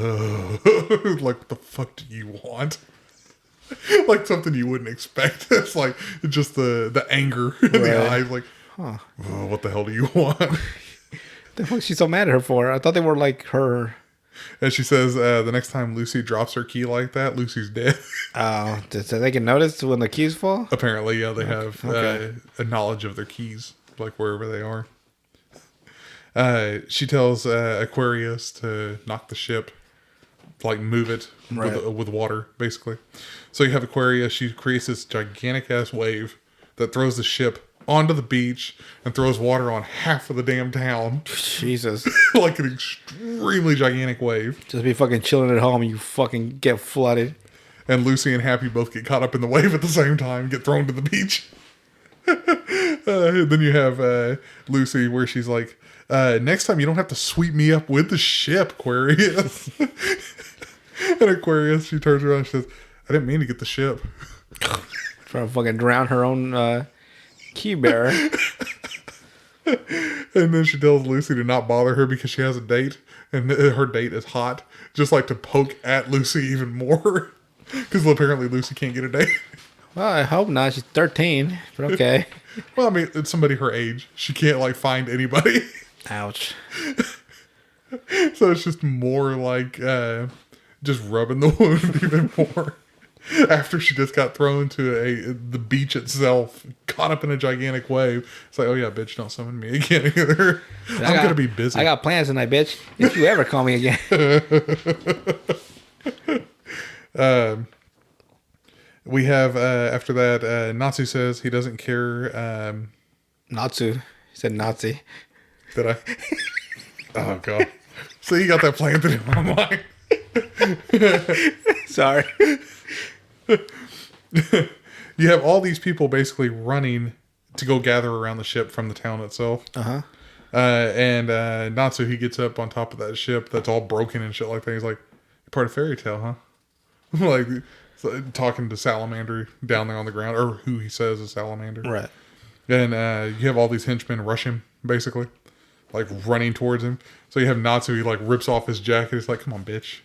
like, what the fuck do you want? Like something you wouldn't expect. It's like just the anger in the eyes. Like, oh, what the hell do you want? The fuck is she so mad at her for? I thought they were like her. And she says the next time Lucy drops her key like that, Lucy's dead. Oh, so they can notice when the keys fall? Apparently, yeah, they have a knowledge of their keys, like wherever they are. She tells Aquarius to knock the ship, like move it with water, basically. So you have Aquarius. She creates this gigantic ass wave that throws the ship onto the beach and throws water on half of the damn town. Jesus. Like an extremely gigantic wave. Just be fucking chilling at home and you fucking get flooded. and Lucy and Happy both get caught up in the wave at the same time, and get thrown to the beach. Then you have Lucy where she's like, next time you don't have to sweep me up with the ship, Aquarius. And Aquarius, she turns around and she says, I didn't mean to get the ship. Trying to fucking drown her own key bearer. And then she tells Lucy to not bother her because she has a date, and her date is hot, just like to poke at Lucy even more. Because apparently Lucy can't get a date. Well, I hope not. She's 13, but okay. Well, I mean, it's somebody her age. She can't, like, find anybody. Ouch. So it's just more like just rubbing the wound even more. After she just got thrown to the beach itself, caught up in a gigantic wave. It's like, oh yeah, bitch, don't summon me again either. I'm going to be busy. I got plans tonight, bitch. If you ever call me again. We have, after that, Natsu says he doesn't care. Natsu. He said Nazi. Did I? Oh, God. So you got that planted in my mind. Sorry. You have all these people basically running to go gather around the ship from the town itself. Uh-huh. And Natsu, he gets up on top of that ship that's all broken and shit like that. He's like, you're part of Fairy Tale, huh? Like, talking to Salamander down there on the ground, or who he says is Salamander. Right. And you have all these henchmen rush him, basically. Like, running towards him. So you have Natsu, he, like, rips off his jacket. He's like, come on, bitch.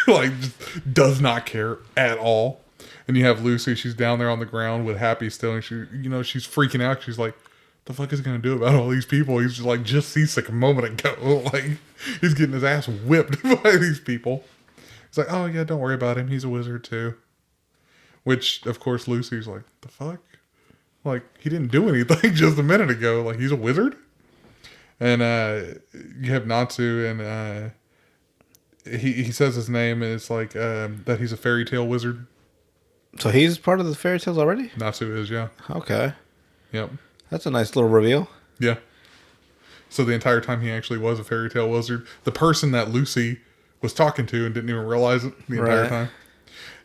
Like, just does not care at all. And you have Lucy, she's down there on the ground with Happy still, and she, you know, she's freaking out. She's like, the fuck is he gonna do about all these people? He's just like, just seasick a moment ago. Like, he's getting his ass whipped by these people. He's like, oh yeah, don't worry about him. He's a wizard too. Which, of course, Lucy's like, the fuck? Like, he didn't do anything just a minute ago. Like, he's a wizard? And you have Natsu, and he says his name, and it's like that he's a fairy tale wizard. So he's part of the fairy tales already? Natsu is, yeah. Okay. Yep. That's a nice little reveal. Yeah. So the entire time he actually was a fairy tale wizard. The person that Lucy was talking to and didn't even realize it the entire time.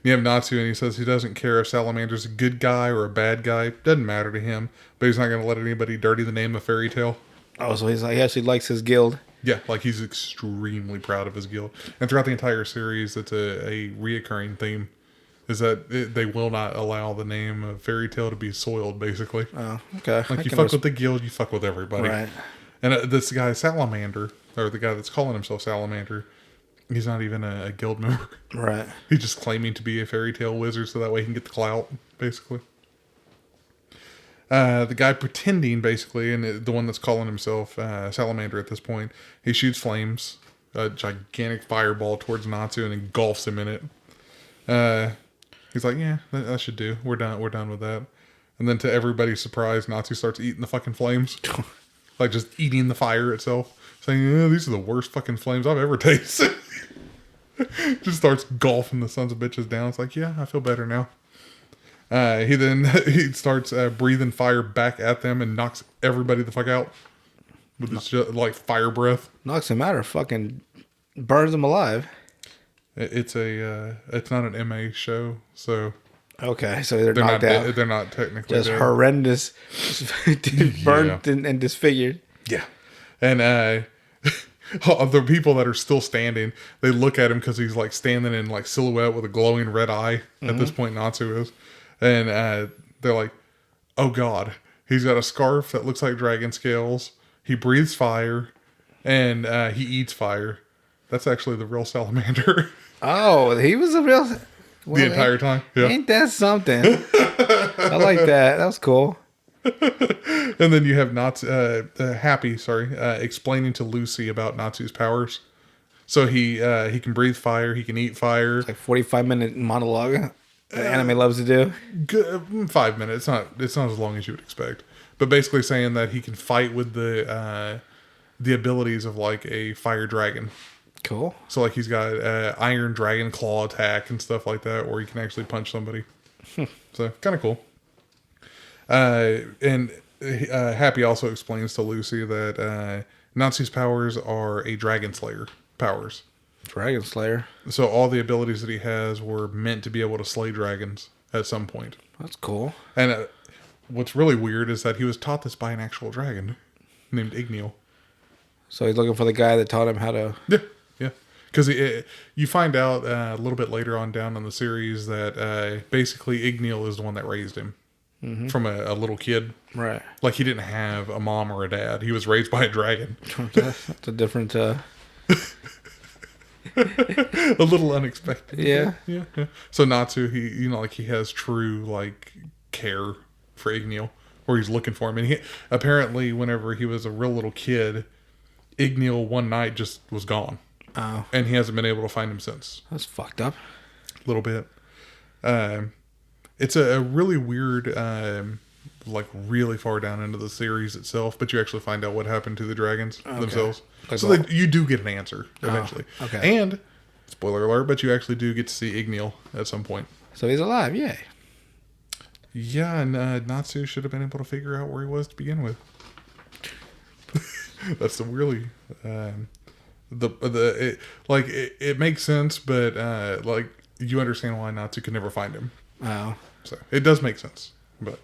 You have Natsu, and he says he doesn't care if Salamander's a good guy or a bad guy. Doesn't matter to him. But he's not going to let anybody dirty the name of fairy tale. Oh, so he actually likes his guild. Yeah, like he's extremely proud of his guild. And throughout the entire series, it's a reoccurring theme. Is that they will not allow the name of fairy tale to be soiled, basically. Oh, okay. Like, you fuck with the guild, you fuck with everybody. Right. And this guy, Salamander, or the guy that's calling himself Salamander, he's not even a guild member. Right. He's just claiming to be a fairy tale wizard so that way he can get the clout, basically. The guy pretending, basically, and the one that's calling himself Salamander at this point, he shoots flames, a gigantic fireball towards Natsu, and engulfs him in it. He's like, yeah, that should do. We're done with that. And then to everybody's surprise, Natsu starts eating the fucking flames. Like, just eating the fire itself. Saying, yeah, these are the worst fucking flames I've ever tasted. Just starts golfing the sons of bitches down. It's like, yeah, I feel better now. He starts breathing fire back at them and knocks everybody the fuck out. With this, like, fire breath. Knocks him out or fucking burns him alive. It's not an MA show, so okay, so they're knocked out. They're not technically just dead. Horrendous, burnt and disfigured. Yeah, and the people that are still standing, they look at him because he's like standing in like silhouette with a glowing red eye. At this point, Natsu is, and they're like, "Oh God, he's got a scarf that looks like dragon scales. He breathes fire, and he eats fire." That's actually the real Salamander. Oh, he was a real... the entire time. Yeah. Ain't that something? I like that. That was cool. And then you have Happy, explaining to Lucy about Natsu's powers. So he can breathe fire, he can eat fire. It's like 45-minute monologue. Anime loves to do. Good, 5 minutes. It's not as long as you would expect. But basically saying that he can fight with the abilities of like a fire dragon. Cool. So like he's got iron dragon claw attack and stuff like that, or he can actually punch somebody. So kind of cool. And Happy also explains to Lucy that Natsu's powers are a dragon slayer powers. Dragon Slayer. So all the abilities that he has were meant to be able to slay dragons at some point. That's cool. And what's really weird is that he was taught this by an actual dragon named Igneal. So he's looking for the guy that taught him how to... Yeah, yeah. Because you find out a little bit later on down in the series that basically Igneal is the one that raised him from a little kid. Right. Like he didn't have a mom or a dad. He was raised by a dragon. That's a different... A little unexpected. Yeah. Yeah. So Natsu, he has true like care for Igneal, where he's looking for him, and he apparently whenever he was a real little kid, Igneal one night just was gone. Oh, and he hasn't been able to find him since. that's fucked up. A little bit. It's a really weird, like really far down into the series itself, but you actually find out what happened to the dragons themselves. Like so you do get an answer eventually. Okay. And, spoiler alert, but you actually do get to see Igneal at some point. So he's alive, yay. Yeah, and Natsu should have been able to figure out where he was to begin with. That's the really... it makes sense, but like you understand why Natsu could never find him. Oh. So it does make sense. But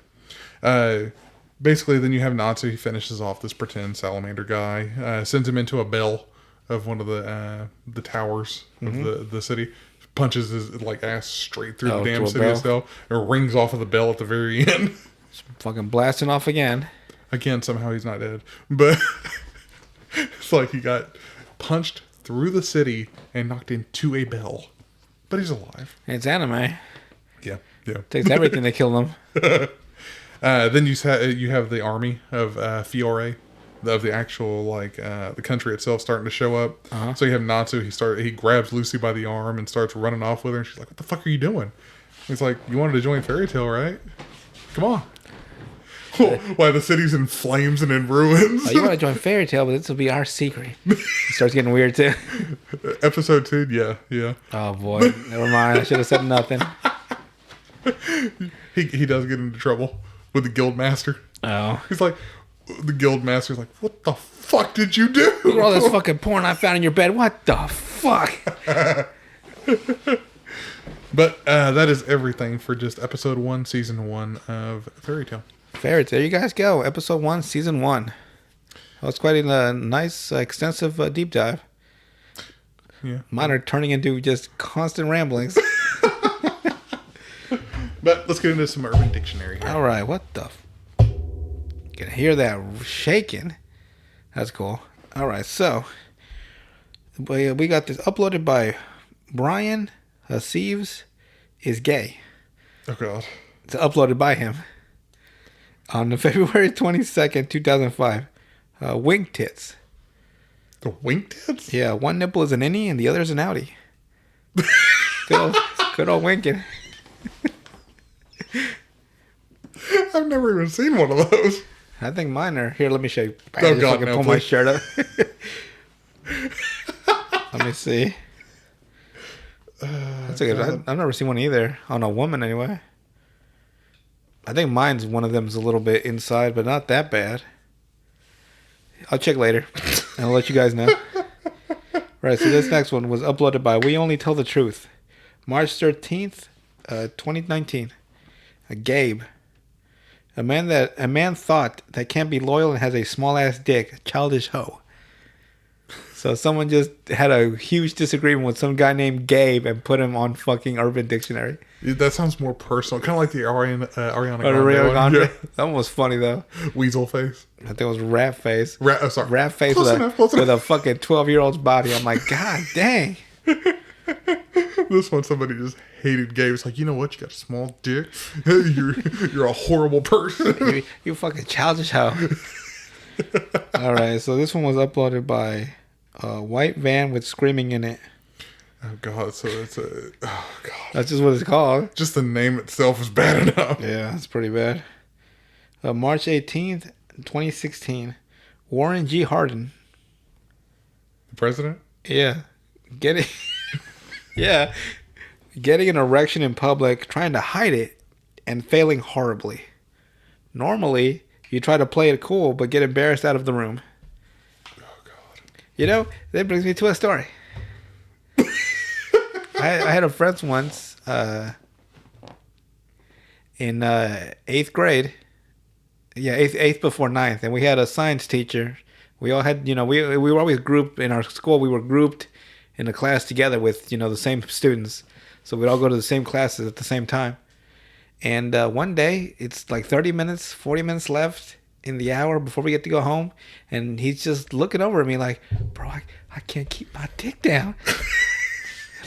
basically, then you have Natsu. He finishes off this pretend salamander guy, sends him into a bell of one of the towers of the city, punches his like ass straight through the damn city itself, and rings off of the bell at the very end. It's fucking blasting off again. Again, somehow he's not dead, but it's like he got punched through the city and knocked into a bell, but he's alive. It's anime. Yeah, yeah. Takes everything to kill them. Then you have the army of Fiore, of the actual the country itself starting to show up. So you have Natsu. He grabs Lucy by the arm and starts running off with her, and she's like, "What the fuck are you doing?" He's like, "You wanted to join Fairy Tail, right? Come on." Why the city's in flames and in ruins. Oh, you want to join Fairy Tail, but this will be our secret. It starts getting weird too. Episode 2, yeah. Oh boy, never mind. I should have said nothing. He does get into trouble with the guild master. Oh, He's like, the guild master's like, "What the fuck did you do? look at all this fucking porn I found in your bed. What the fuck?" But that is everything for just episode 1, season 1 of Fairy Tail. Fairy Tail, there you guys go. Episode 1, season 1. Well, it's quite a nice, extensive deep dive. Yeah. Mine are turning into just constant ramblings. But let's get into some Urban Dictionary here. All right, what the? You can hear that shaking. That's cool. All right, so we got this uploaded by Brian Sieves is gay. Oh, God. It's uploaded by him on February 22nd, 2005. Wink tits. The wink tits? Yeah, one nipple is an innie and the other is an outie. Good old winking. I've never even seen one of those. I think mine are here. Let me show you. Oh, Just God, fucking no, pull my please. shirt up. Let me see. That's a good. I've never seen one either on a woman anyway. I think mine's one of them's a little bit inside, but not that bad. I'll check later, and I'll let you guys know. Right. So this next one was uploaded by We Only Tell the Truth, March 13th, 2019. Gabe. A man thought that can't be loyal and has a small ass dick. Childish hoe. So someone just had a huge disagreement with some guy named Gabe and put him on fucking Urban Dictionary. That sounds more personal. Kind of like the Ariana Grande Ariana one. Grande. Yeah. That one was funny though. Weasel face. I think it was Rat Face. Sorry. Rat Face Close enough, close with a enough. fucking 12-year-old's body. I'm like, God dang. This one, somebody just hated Gabe. It's like, you know what? You got a small dick. You're a horrible person. You fucking childish hoe. All right, so this one was uploaded by a white van with screaming in it. Oh, God. So it's a... Oh, God. That's just what it's called. Just the name itself is bad enough. Yeah, it's pretty bad. March 18th, 2016. Warren G. Hardin. The president? Yeah. Yeah. Getting an erection in public, trying to hide it, and failing horribly. Normally, you try to play it cool, but get embarrassed out of the room. Oh, God. You know, that brings me to a story. I had a friend once in 8th grade. Yeah, eighth before ninth, and we had a science teacher. We all had, we were always grouped in our school. We were grouped in a class together with, the same students. So we'd all go to the same classes at the same time. And one day, it's like 30 minutes, 40 minutes left in the hour before we get to go home. And he's just looking over at me like, bro, I can't keep my dick down.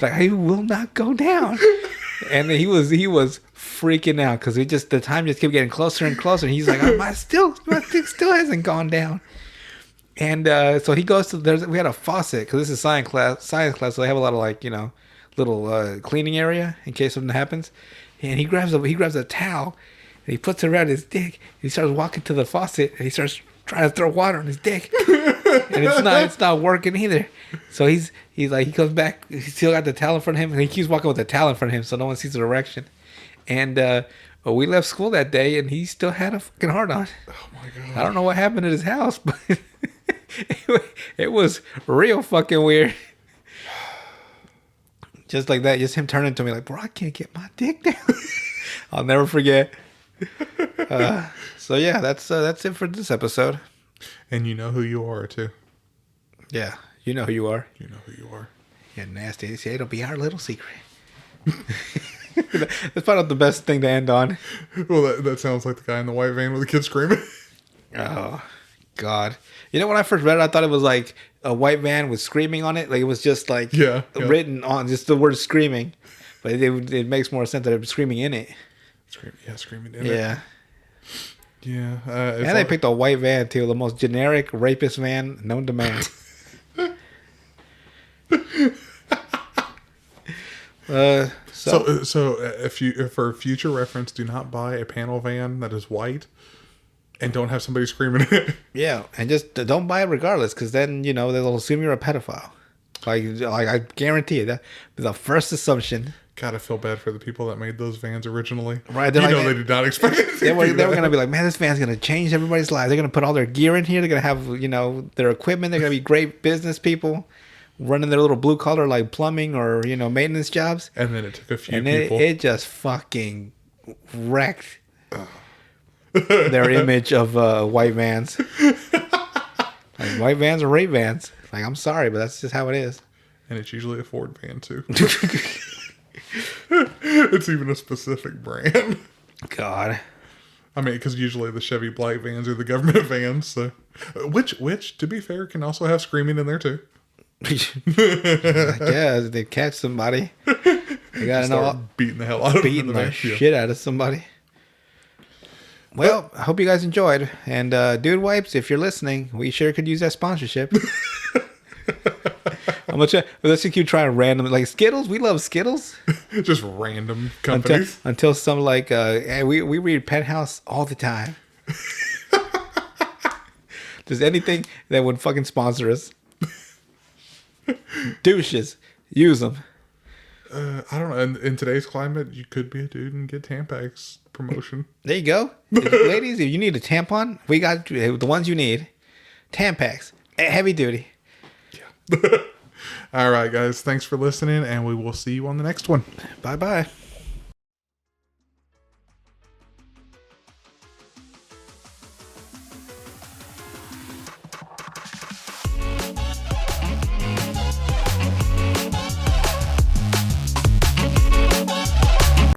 Like, I will not go down. And he was freaking out because the time just kept getting closer and closer. And he's like, my dick still hasn't gone down. And so he goes to, we had a faucet because this is science class. So they have a lot of little cleaning area in case something happens. And he grabs a towel and he puts it around his dick. He starts walking to the faucet and he starts trying to throw water on his dick. And it's not working either. So he's like, he comes back, he's still got the towel in front of him, and he keeps walking with the towel in front of him so no one sees the erection. And we left school that day and he still had a fucking hard on. Oh my god. I don't know what happened at his house, but it was real fucking weird. Just like that, just him turning to me like, bro, I can't get my dick down. I'll never forget. So yeah, that's it for this episode. And you know who you are too. Yeah, you know who you are. You know who you are. You're nasty. See, it'll be our little secret. That's probably not the best thing to end on. Well, that sounds like the guy in the white van with the kid screaming. Oh, God. When I first read it, I thought it was like a white van with screaming on it. Like it was just like written on just the word screaming. But it makes more sense that it was screaming in it. Screaming in it. Yeah. Yeah. And they picked a white van too, the most generic rapist van known to man. So if for future reference, do not buy a panel van that is white and don't have somebody screaming in it. Yeah, and just don't buy it regardless, because then they'll assume you're a pedophile. Like I guarantee you that the first assumption. God, I feel bad for the people that made those vans originally. Right? They did not expect it. They were going to be like, man, this van's going to change everybody's life. They're going to put all their gear in here. They're going to have their equipment. They're going to be great business people running their little blue collar like plumbing or maintenance jobs. And then it took a few and people. It just fucking wrecked their image of white vans. Like, white vans are rape vans. Like, I'm sorry, but that's just how it is. And it's usually a Ford van too. It's even a specific brand. God. I mean, because usually the Chevy Black vans are the government vans. So, which to be fair, can also have screaming in there too. Yeah, they catch somebody. They gotta know beating the hell out of beating the shit out of somebody. Well, I hope you guys enjoyed. And Dude Wipes, if you're listening, we sure could use that sponsorship. How much? Let's just keep trying random, like Skittles. We love Skittles. Just random companies. Until some hey, we read Penthouse all the time. Just anything that would fucking sponsor us. Douches, use them. I don't know. In today's climate, you could be a dude and get Tampax promotion. There you go, ladies. If you need a tampon, we got the ones you need. Tampax, heavy duty. Yeah. All right, guys. Thanks for listening, and we will see you on the next one. Bye-bye.